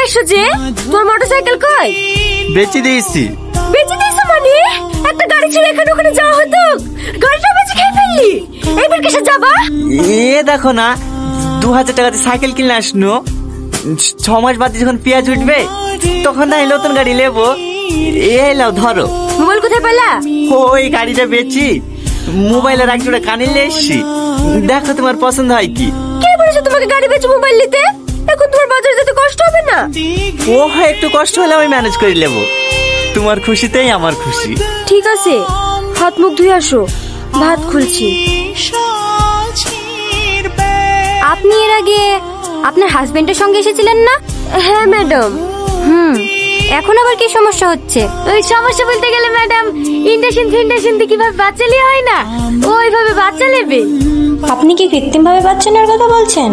আসছো যে? তোর মোটরসাইকেল কই? বেচে দিয়েছি। বেচে দিয়েছো মানে? একটা গাড়ি ছেড়ে এখানে ওখানে যাওয়া হতো, গাড়িটা বেচে খেয়ে ফেললি। এইবার কিসে যাবা? দেখো না, 2000 টাকাতে সাইকেল কিনে আসনো, 6 মাস বাদে যখন পেঁয়াজ উঠবে তখন না নতুন গাড়ি নেবো। এই লাও ধরো। মোবাইল কোথায় পেলা? ওই গাড়িটা বেচি মোবাইলের এক জোড়া কানে নিয়ে এসছি, দেখো তোমার পছন্দ হয় কি। কে বলেছে তোমাকে গাড়ি বেচে মোবাইল নিতে? এখন তোমার বাজারে যেতে কষ্ট হবে না? ও হয় একটু কষ্ট হলে আমি ম্যানেজ করে নেবো, তোমার খুশিতেই আমার খুশি। ঠিক আছে, হাত মুখ ধুয়ে আসো, ভাত খুলছি। আপনি এর আগে আপনার হাজবেন্ডের সঙ্গে এসেছিলেন না? হ্যাঁ ম্যাডাম। এখন আবার কি সমস্যা হচ্ছে? ওই সমস্যা বলতে গেলে ম্যাডাম, ইন্ডাকশন দিয়ে কিভাবে বাচ্চা নেওয়া হয় না, ওইভাবে বাচ্চা নেবে। আপনি কি কৃত্রিম ভাবে বাচ্চা নেওয়ার কথা বলছেন?